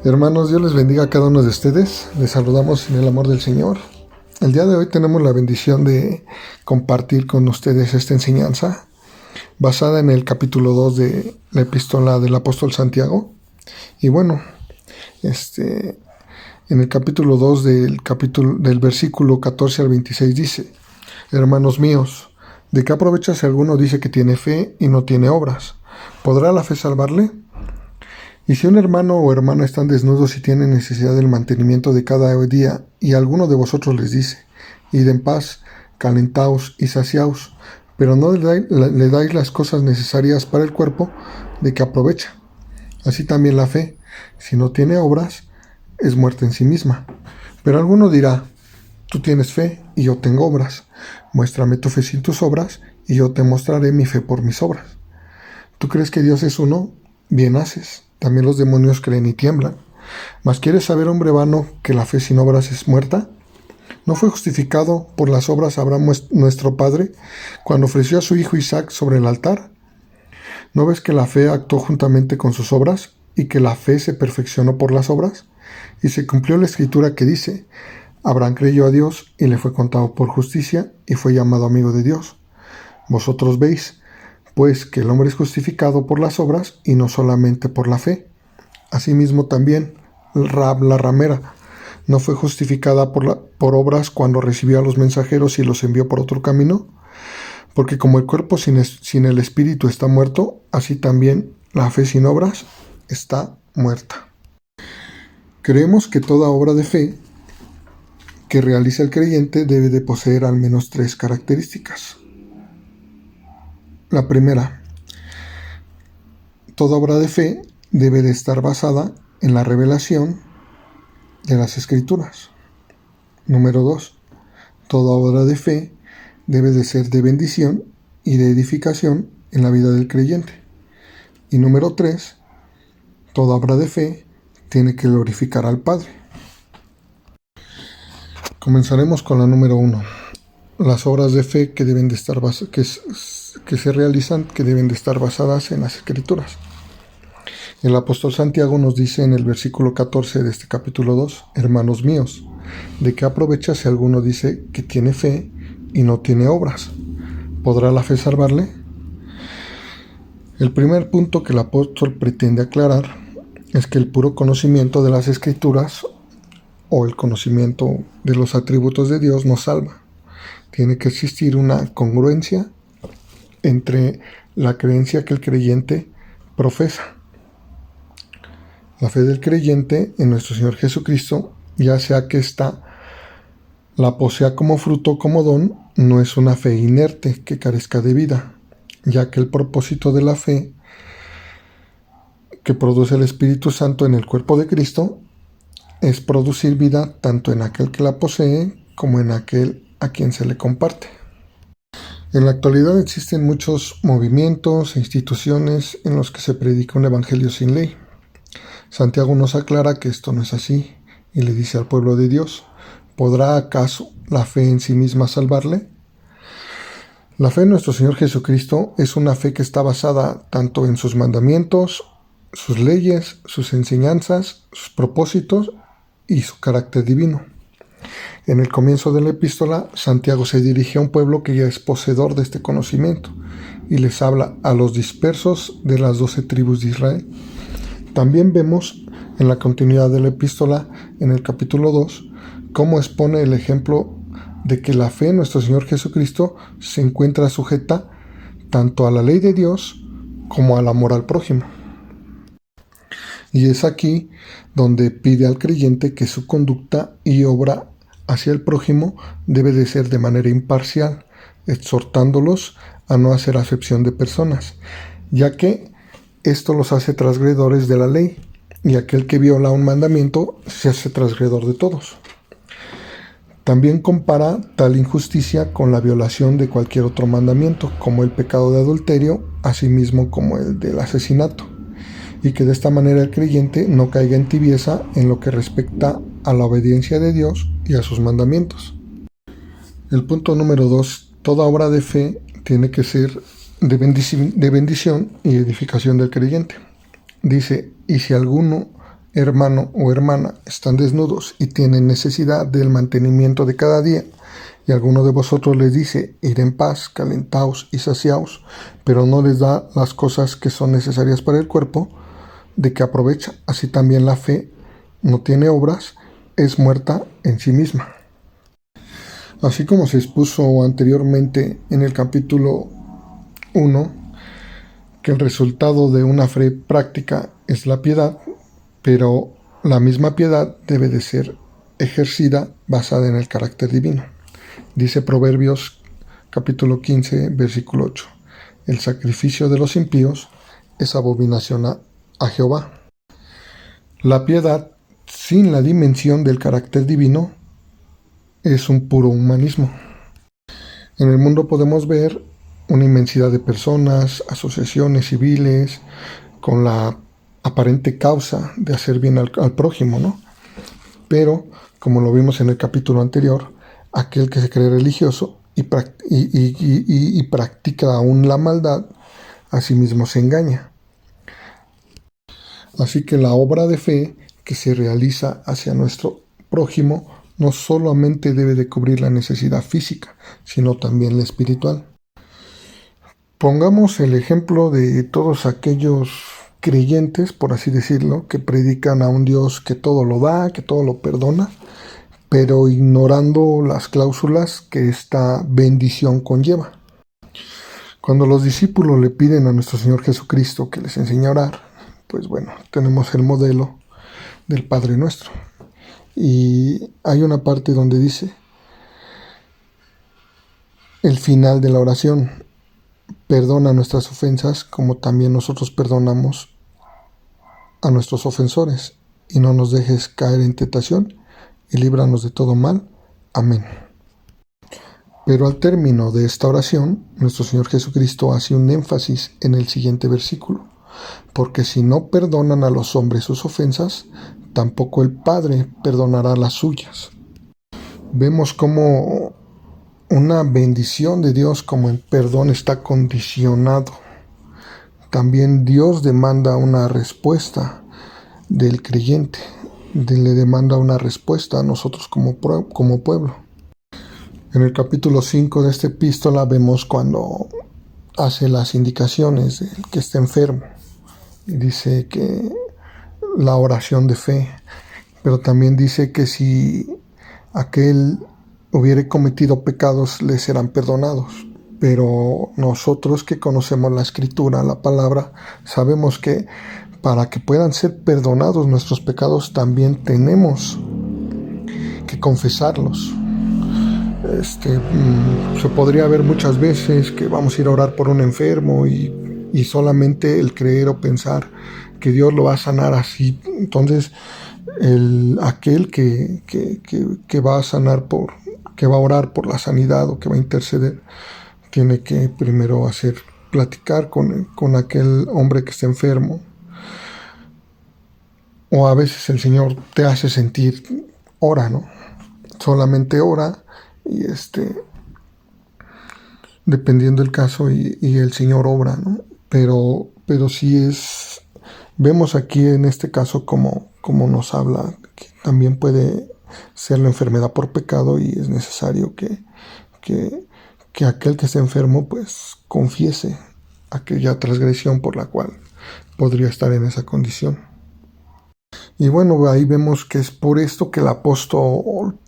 Hermanos, Dios les bendiga a cada uno de ustedes. Les saludamos en el amor del Señor. El día de hoy tenemos la bendición de compartir con ustedes esta enseñanza basada en el capítulo 2 de la epístola del apóstol Santiago. Y bueno, en el capítulo 2 del versículo 14 al 26 dice: Hermanos míos, ¿de qué aprovecha si alguno dice que tiene fe y no tiene obras? ¿Podrá la fe salvarle? Y si un hermano o hermana están desnudos y tienen necesidad del mantenimiento de cada día, y alguno de vosotros les dice: id en paz, calentaos y saciaos, pero no le dais las cosas necesarias para el cuerpo, ¿de qué aprovecha? Así también la fe, si no tiene obras, es muerta en sí misma. Pero alguno dirá: tú tienes fe y yo tengo obras. Muéstrame tu fe sin tus obras, y yo te mostraré mi fe por mis obras. ¿Tú crees que Dios es uno? Bien haces. También los demonios creen y tiemblan. ¿Mas quieres saber, hombre vano, que la fe sin obras es muerta? ¿No fue justificado por las obras Abraham nuestro padre cuando ofreció a su hijo Isaac sobre el altar? ¿No ves que la fe actuó juntamente con sus obras, y que la fe se perfeccionó por las obras? Y se cumplió la escritura que dice: Abraham creyó a Dios y le fue contado por justicia, y fue llamado amigo de Dios. Vosotros veis pues que el hombre es justificado por las obras y no solamente por la fe. Asimismo también Rahab la ramera no fue justificada por obras cuando recibió a los mensajeros y los envió por otro camino, porque como el cuerpo sin el espíritu está muerto, así también la fe sin obras está muerta. Creemos que toda obra de fe que realiza el creyente debe de poseer al menos 3 características. La primera: toda obra de fe debe de estar basada en la revelación de las Escrituras. Número 2. Toda obra de fe debe de ser de bendición y de edificación en la vida del creyente. Y número 3. Toda obra de fe tiene que glorificar al Padre. Comenzaremos con la número 1. Las obras de fe que deben de estar que se realizan, que deben de estar basadas en las Escrituras. El apóstol Santiago nos dice en el versículo 14 de este capítulo 2: Hermanos míos, ¿de qué aprovecha si alguno dice que tiene fe y no tiene obras? ¿Podrá la fe salvarle? El primer punto que el apóstol pretende aclarar es que el puro conocimiento de las Escrituras o el conocimiento de los atributos de Dios no salva. Tiene que existir una congruencia entre la creencia que el creyente profesa. La fe del creyente en nuestro Señor Jesucristo, ya sea que ésta la posea como fruto o como don, no es una fe inerte que carezca de vida, ya que el propósito de la fe que produce el Espíritu Santo en el cuerpo de Cristo es producir vida tanto en aquel que la posee como en aquel a quien se le comparte. En la actualidad existen muchos movimientos e instituciones en los que se predica un evangelio sin ley. Santiago nos aclara que esto no es así y le dice al pueblo de Dios: ¿podrá acaso la fe en sí misma salvarle? La fe en nuestro Señor Jesucristo es una fe que está basada tanto en sus mandamientos, sus leyes, sus enseñanzas, sus propósitos y su carácter divino. En el comienzo de la epístola, Santiago se dirige a un pueblo que ya es poseedor de este conocimiento y les habla a los dispersos de las 12 tribus de Israel. También vemos en la continuidad de la epístola, en el capítulo 2, cómo expone el ejemplo de que la fe en nuestro Señor Jesucristo se encuentra sujeta tanto a la ley de Dios como al amor al prójimo. Y es aquí donde pide al creyente que su conducta y obra hacia el prójimo debe de ser de manera imparcial, exhortándolos a no hacer acepción de personas, ya que esto los hace transgredores de la ley, y aquel que viola un mandamiento se hace transgredor de todos. También compara tal injusticia con la violación de cualquier otro mandamiento, como el pecado de adulterio, asimismo como el del asesinato, y que de esta manera el creyente no caiga en tibieza en lo que respecta a la obediencia de Dios y a sus mandamientos. El punto número 2: toda obra de fe tiene que ser de bendición y edificación del creyente. Dice: y si alguno hermano o hermana están desnudos y tienen necesidad del mantenimiento de cada día, y alguno de vosotros les dice, id en paz, calentaos y saciaos, pero no les da las cosas que son necesarias para el cuerpo, ¿de qué aprovecha? Así también la fe no tiene obras, es muerta en sí misma. Así como se expuso anteriormente en el capítulo 1, que el resultado de una fe práctica es la piedad, pero la misma piedad debe de ser ejercida basada en el carácter divino. Dice Proverbios capítulo 15, versículo 8, el sacrificio de los impíos es abominación a Jehová. La piedad sin la dimensión del carácter divino es un puro humanismo. En el mundo podemos ver una inmensidad de personas, asociaciones civiles, con la aparente causa de hacer bien al prójimo, ¿no? Pero, como lo vimos en el capítulo anterior, aquel que se cree religioso y practica aún la maldad, a sí mismo se engaña. Así que la obra de fe que se realiza hacia nuestro prójimo no solamente debe de cubrir la necesidad física, sino también la espiritual. Pongamos el ejemplo de todos aquellos creyentes, por así decirlo, que predican a un Dios que todo lo da, que todo lo perdona, pero ignorando las cláusulas que esta bendición conlleva. Cuando los discípulos le piden a nuestro Señor Jesucristo que les enseñe a orar, pues bueno, tenemos el modelo del Padre Nuestro. Y hay una parte donde dice, el final de la oración, perdona nuestras ofensas como también nosotros perdonamos a nuestros ofensores, y no nos dejes caer en tentación, y líbranos de todo mal. Amén. Pero al término de esta oración, nuestro Señor Jesucristo hace un énfasis en el siguiente versículo, porque si no perdonan a los hombres sus ofensas, tampoco el Padre perdonará las suyas. Vemos cómo una bendición de Dios como el perdón está condicionado. También Dios demanda una respuesta del creyente, le demanda una respuesta a nosotros como pueblo. En el capítulo 5 de esta epístola vemos cuando hace las indicaciones del que está enfermo. Y dice que la oración de fe, pero también dice que si aquel hubiere cometido pecados, le serán perdonados. Pero nosotros que conocemos la Escritura, la palabra, sabemos que para que puedan ser perdonados nuestros pecados, también tenemos que confesarlos. Se podría ver muchas veces que vamos a ir a orar por un enfermo y solamente el creer o pensar que Dios lo va a sanar así. Entonces, aquel que va a sanar que va a orar por la sanidad o que va a interceder, tiene que primero platicar con aquel hombre que está enfermo. O a veces el Señor te hace sentir, ora, ¿no? Solamente ora y dependiendo del caso y el Señor obra, ¿no? Pero sí vemos aquí en este caso como nos habla, que también puede ser la enfermedad por pecado y es necesario que aquel que está enfermo pues confiese aquella transgresión por la cual podría estar en esa condición. Y bueno, ahí vemos que es por esto que el apóstol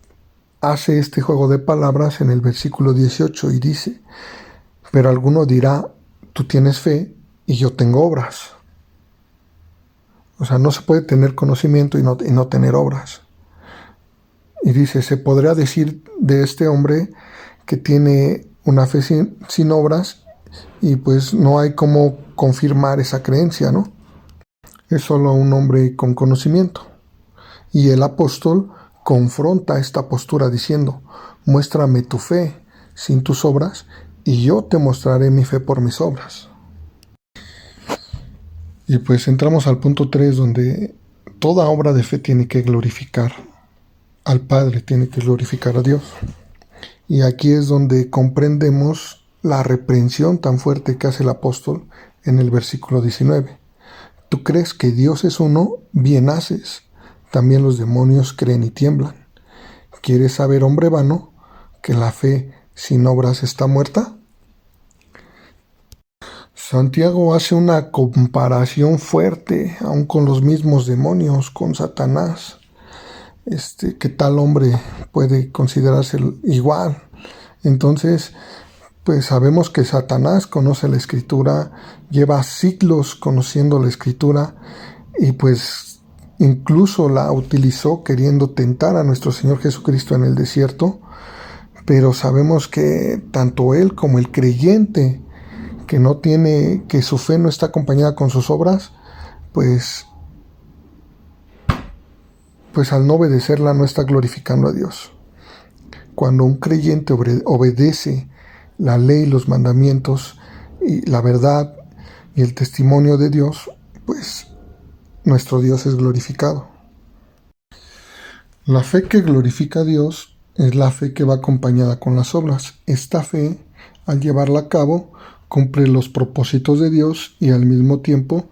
hace este juego de palabras en el versículo 18 y dice, pero alguno dirá, tú tienes fe y yo tengo obras. O sea, no se puede tener conocimiento y no tener obras. Y dice, se podría decir de este hombre que tiene una fe sin obras y pues no hay cómo confirmar esa creencia, ¿no? Es solo un hombre con conocimiento. Y el apóstol confronta esta postura diciendo, muéstrame tu fe sin tus obras y yo te mostraré mi fe por mis obras. Y pues entramos al punto 3, donde toda obra de fe tiene que glorificar al Padre, tiene que glorificar a Dios. Y aquí es donde comprendemos la reprensión tan fuerte que hace el apóstol en el versículo 19. tú crees que Dios es uno, bien haces. También los demonios creen y tiemblan. ¿Quieres saber, hombre vano, que la fe sin obras está muerta? Santiago hace una comparación fuerte, aún con los mismos demonios, con Satanás. ¿Qué tal hombre puede considerarse igual? Entonces, pues sabemos que Satanás conoce la Escritura, lleva siglos conociendo la Escritura y pues incluso la utilizó queriendo tentar a nuestro Señor Jesucristo en el desierto, pero sabemos que tanto él como el creyente que su fe no está acompañada con sus obras, pues al no obedecerla no está glorificando a Dios. Cuando un creyente obedece la ley, los mandamientos y la verdad y el testimonio de Dios, pues nuestro Dios es glorificado. La fe que glorifica a Dios es la fe que va acompañada con las obras. Esta fe, al llevarla a cabo, cumple los propósitos de Dios y al mismo tiempo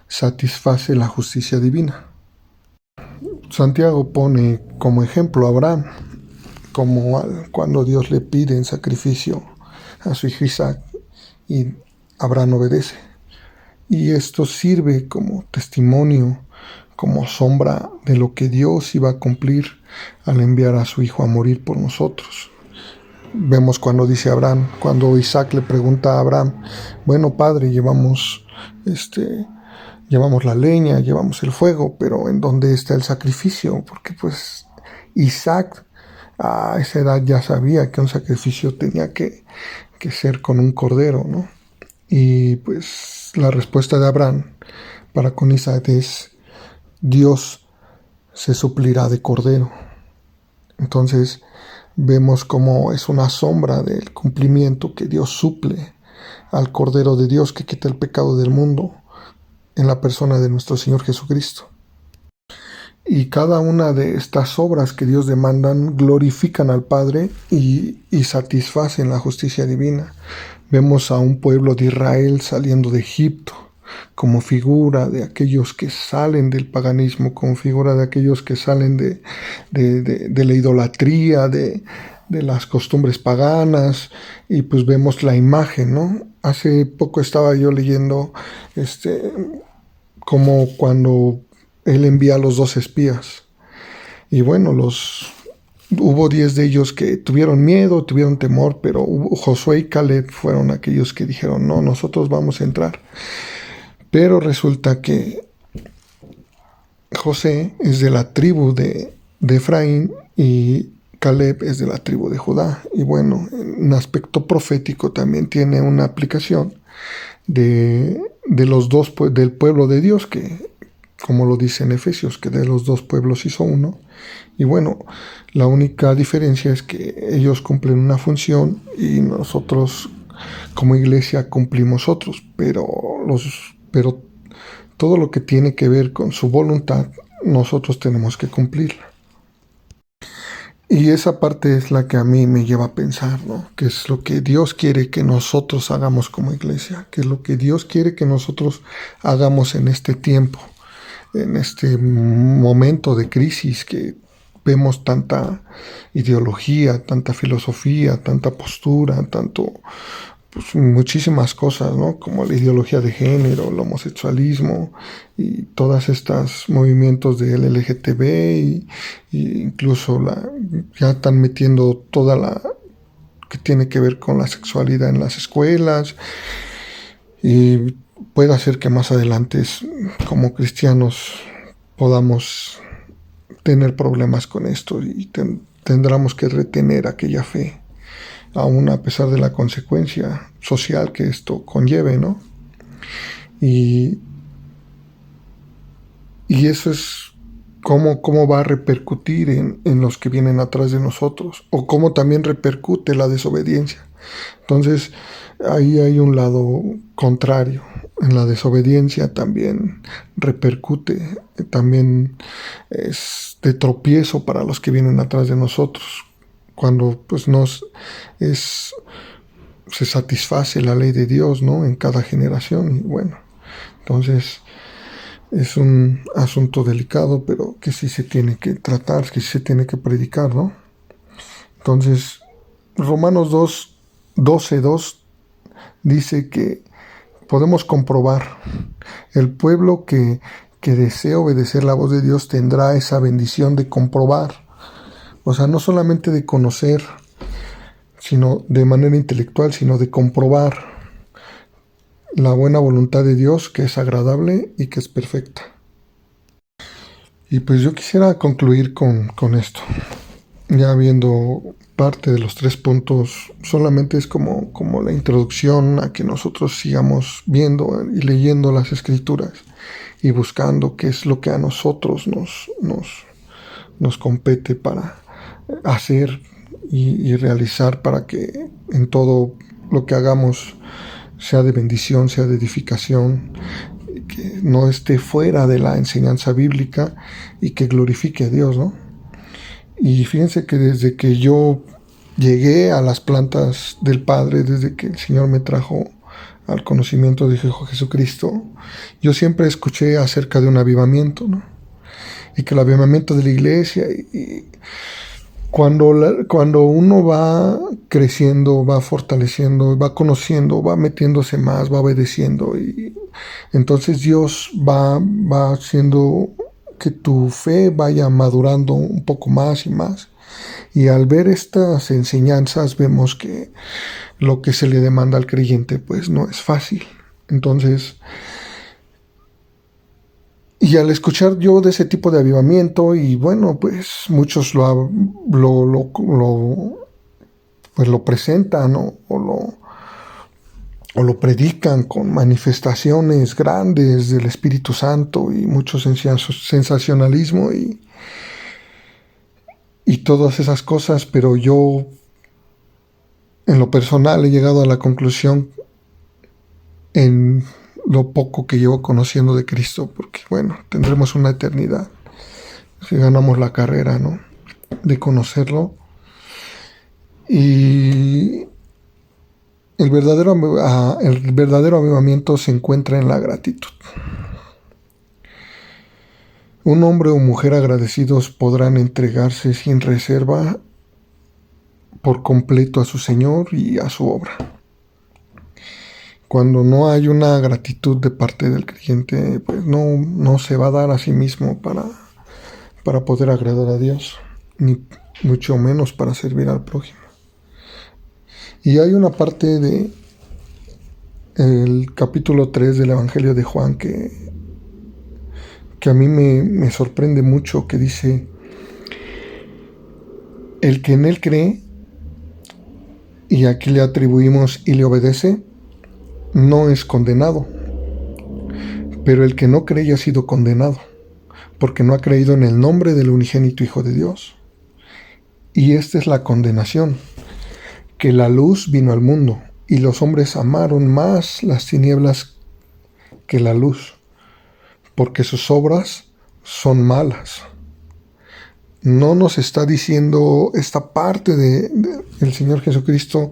satisface la justicia divina. Santiago pone como ejemplo a Abraham, cuando Dios le pide en sacrificio a su hijo Isaac y Abraham obedece. Y esto sirve como testimonio, como sombra de lo que Dios iba a cumplir al enviar a su hijo a morir por nosotros. Vemos cuando dice Abraham, cuando Isaac le pregunta a Abraham, bueno padre, llevamos la leña, llevamos el fuego, pero ¿en dónde está el sacrificio? Porque pues Isaac a esa edad ya sabía que un sacrificio tenía que ser con un cordero, ¿no? Y pues la respuesta de Abraham para con Isaac es: Dios se suplirá de cordero. Entonces vemos cómo es una sombra del cumplimiento que Dios suple al Cordero de Dios que quita el pecado del mundo en la persona de nuestro Señor Jesucristo. Y cada una de estas obras que Dios demandan glorifican al Padre y satisfacen la justicia divina. Vemos a un pueblo de Israel saliendo de Egipto como figura de aquellos que salen del paganismo, como figura de aquellos que salen de la idolatría, de las costumbres paganas, y pues vemos la imagen, ¿no? Hace poco estaba yo leyendo como cuando él envía a los 2 espías. Y bueno, hubo 10 de ellos que tuvieron miedo, tuvieron temor, pero Josué y Caleb fueron aquellos que dijeron, no, nosotros vamos a entrar. Pero resulta que José es de la tribu de Efraín y Caleb es de la tribu de Judá. Y bueno, en un aspecto profético también tiene una aplicación de los dos, del pueblo de Dios, que como lo dice en Efesios, que de los 2 pueblos hizo uno. Y bueno, la única diferencia es que ellos cumplen una función y nosotros como iglesia cumplimos otros, pero todo lo que tiene que ver con su voluntad, nosotros tenemos que cumplirla. Y esa parte es la que a mí me lleva a pensar, ¿no? ¿Qué es lo que Dios quiere que nosotros hagamos como iglesia? ¿Qué es lo que Dios quiere que nosotros hagamos en este tiempo? En este momento de crisis que vemos tanta ideología, tanta filosofía, tanta postura, pues muchísimas cosas, ¿no? Como la ideología de género, el homosexualismo y todas estas movimientos de LGTB y incluso ya están metiendo toda la que tiene que ver con la sexualidad en las escuelas, y puede hacer que más adelante como cristianos podamos tener problemas con esto y tendremos que retener aquella fe, aún a pesar de la consecuencia social que esto conlleve, ¿no? Y eso es cómo va a repercutir en los que vienen atrás de nosotros, o cómo también repercute la desobediencia. Entonces, ahí hay un lado contrario. En la desobediencia también repercute, también es de tropiezo para los que vienen atrás de nosotros, cuando pues se satisface la ley de Dios, ¿no? En cada generación. Y bueno, entonces es un asunto delicado, pero que sí se tiene que tratar, que sí se tiene que predicar, ¿no? Entonces, Romanos 12:2 dice que podemos comprobar el pueblo que desea obedecer la voz de Dios tendrá esa bendición de comprobar, o sea, no solamente de conocer, sino de manera intelectual, sino de comprobar la buena voluntad de Dios, que es agradable y que es perfecta. Y pues yo quisiera concluir con esto. Ya viendo parte de los 3 puntos, solamente es como la introducción a que nosotros sigamos viendo y leyendo las Escrituras y buscando qué es lo que a nosotros nos compete para hacer y realizar, para que en todo lo que hagamos sea de bendición, sea de edificación, que no esté fuera de la enseñanza bíblica y que glorifique a Dios, ¿no? Y fíjense que desde que yo llegué a las plantas del Padre, desde que el Señor me trajo al conocimiento de Jesucristo, yo siempre escuché acerca de un avivamiento, ¿no? Y que el avivamiento de la iglesia, y cuando uno va creciendo, va fortaleciendo, va conociendo, va metiéndose más, va obedeciendo, y entonces Dios va haciendo que tu fe vaya madurando un poco más y más. Y al ver estas enseñanzas vemos que lo que se le demanda al creyente pues no es fácil. Entonces, y al escuchar yo de ese tipo de avivamiento, y bueno, pues muchos pues lo presentan, ¿no? o lo predican con manifestaciones grandes del Espíritu Santo y mucho sensacionalismo y todas esas cosas, pero yo en lo personal he llegado a la conclusión, en lo poco que llevo conociendo de Cristo, porque bueno, tendremos una eternidad si ganamos la carrera, ¿no?, de conocerlo. Y el verdadero avivamiento se encuentra en la gratitud. Un hombre o mujer agradecidos podrán entregarse sin reserva por completo a su Señor y a su obra. Cuando no hay una gratitud de parte del creyente, pues no se va a dar a sí mismo para poder agradar a Dios, ni mucho menos para servir al prójimo. Y hay una parte de el capítulo 3 del Evangelio de Juan que a mí me sorprende mucho, que dice: el que en él cree, y aquí le atribuimos y le obedece, no es condenado, pero el que no cree ya ha sido condenado, porque no ha creído en el nombre del unigénito Hijo de Dios. Y esta es la condenación, que la luz vino al mundo, y los hombres amaron más las tinieblas que la luz, porque sus obras son malas. No nos está diciendo esta parte del Señor Jesucristo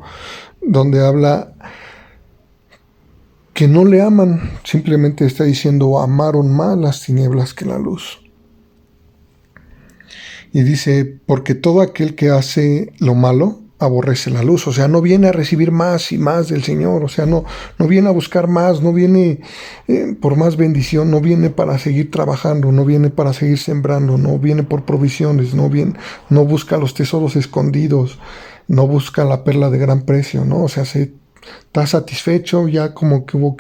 donde habla que no le aman, simplemente está diciendo amaron más las tinieblas que la luz. Y dice, porque todo aquel que hace lo malo aborrece la luz, o sea, no viene a recibir más y más del Señor, o sea, no viene a buscar más, no viene por más bendición, no viene para seguir trabajando, no viene para seguir sembrando, no viene por provisiones, no busca los tesoros escondidos, no busca la perla de gran precio, ¿no? O sea, se está satisfecho, ya como que hubo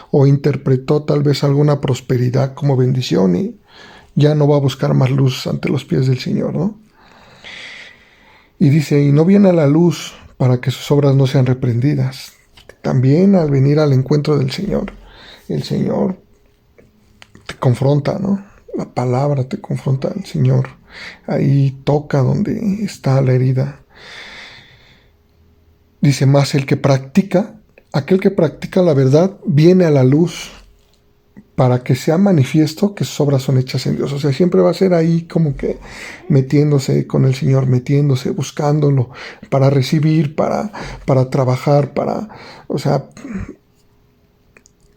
o interpretó tal vez alguna prosperidad como bendición y ya no va a buscar más luz ante los pies del Señor, ¿no? Y dice, y no viene a la luz para que sus obras no sean reprendidas. También al venir al encuentro del Señor, el Señor te confronta, ¿no? La palabra te confronta al Señor. Ahí toca donde está la herida. Dice, más aquel que practica la verdad, viene a la luz para que sea manifiesto que sus obras son hechas en Dios. O sea, siempre va a ser ahí como que metiéndose con el Señor, metiéndose, buscándolo, para recibir, para trabajar, o sea,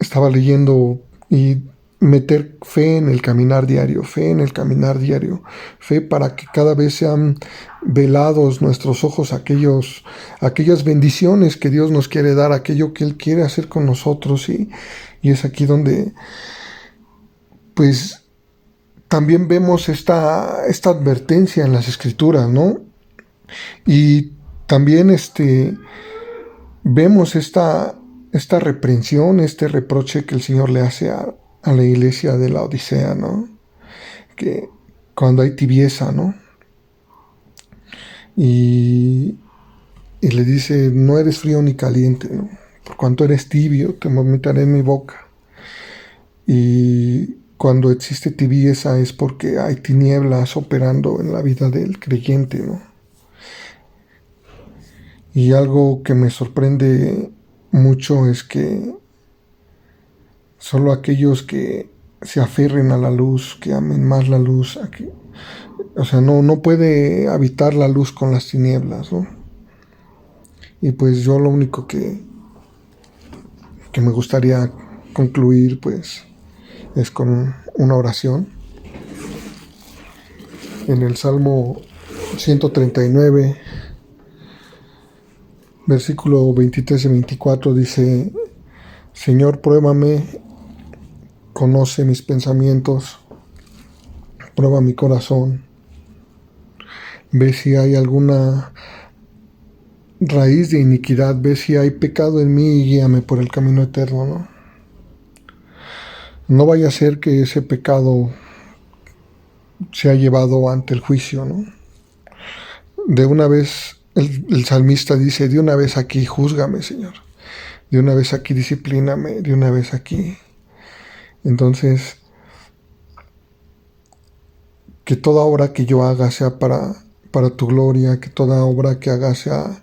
estaba leyendo y meter fe en el caminar diario, fe en el caminar diario, fe para que cada vez sean velados nuestros ojos aquellas bendiciones que Dios nos quiere dar, aquello que Él quiere hacer con nosotros, y es aquí donde pues también vemos esta advertencia en las Escrituras, ¿no? Y también vemos esta reprensión, este reproche que el Señor le hace a la iglesia de la Odisea, ¿no? Que cuando hay tibieza, ¿no? Y le dice, no eres frío ni caliente, ¿no? Por cuanto eres tibio, te vomitaré en mi boca. Y cuando existe tibieza es porque hay tinieblas operando en la vida del creyente, ¿no? Y algo que me sorprende mucho es que solo aquellos que se aferren a la luz, que amen más la luz, o sea, no puede habitar la luz con las tinieblas, ¿no? Y pues yo lo único que me gustaría concluir, pues, es con una oración. En el Salmo 139, versículo 23 y 24 dice: Señor, pruébame, conoce mis pensamientos, prueba mi corazón, ve si hay alguna raíz de iniquidad, ve si hay pecado en mí y guíame por el camino eterno, ¿no? No vaya a ser que ese pecado sea llevado ante el juicio, ¿no? De una vez, el salmista dice, de una vez aquí, júzgame, Señor. De una vez aquí, disciplíname. De una vez aquí. Entonces, que toda obra que yo haga sea para tu gloria, que toda obra que haga sea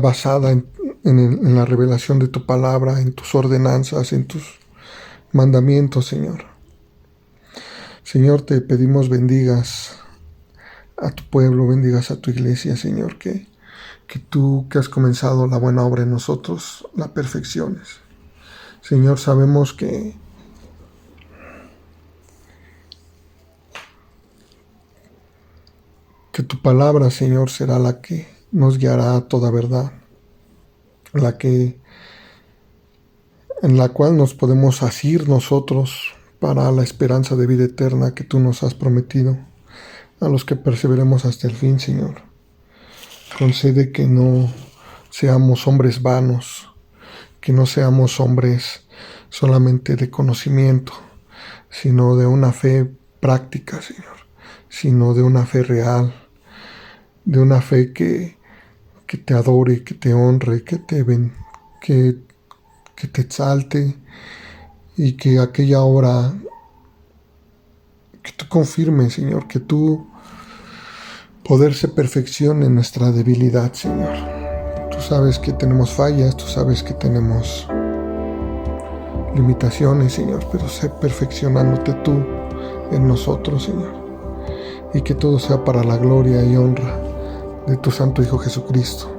basada en la revelación de tu palabra, en tus ordenanzas, en tus mandamientos, Señor. Señor, te pedimos bendigas a tu pueblo, bendigas a tu iglesia, Señor, que tú que has comenzado la buena obra en nosotros, la perfecciones. Señor, sabemos que tu palabra, Señor, será la que nos guiará a toda verdad, en la cual nos podemos asir nosotros para la esperanza de vida eterna que tú nos has prometido, a los que perseveremos hasta el fin, Señor. Concede que no seamos hombres vanos, que no seamos hombres solamente de conocimiento, sino de una fe práctica, Señor, sino de una fe real, de una fe que te adore, que te honre, que te exalte, y que aquella obra que tú confirmes, Señor, que tu poder se perfeccione en nuestra debilidad, Señor. Tú sabes que tenemos fallas, tú sabes que tenemos limitaciones, Señor, pero sé perfeccionándote tú en nosotros, Señor, y que todo sea para la gloria y honra de tu Santo Hijo Jesucristo.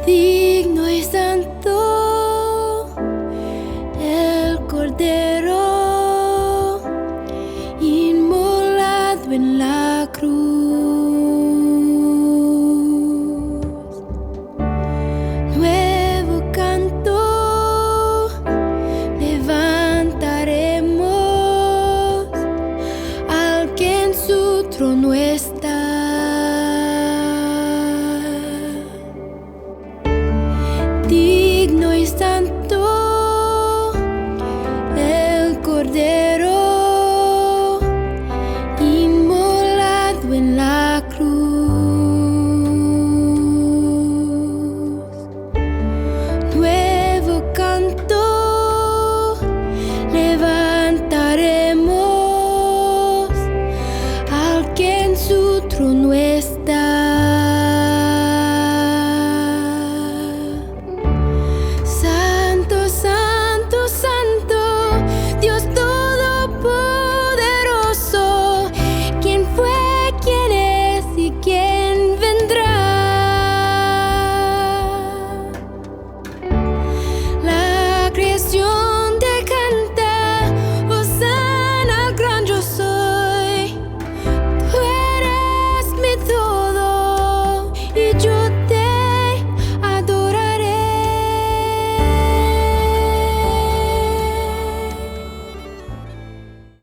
The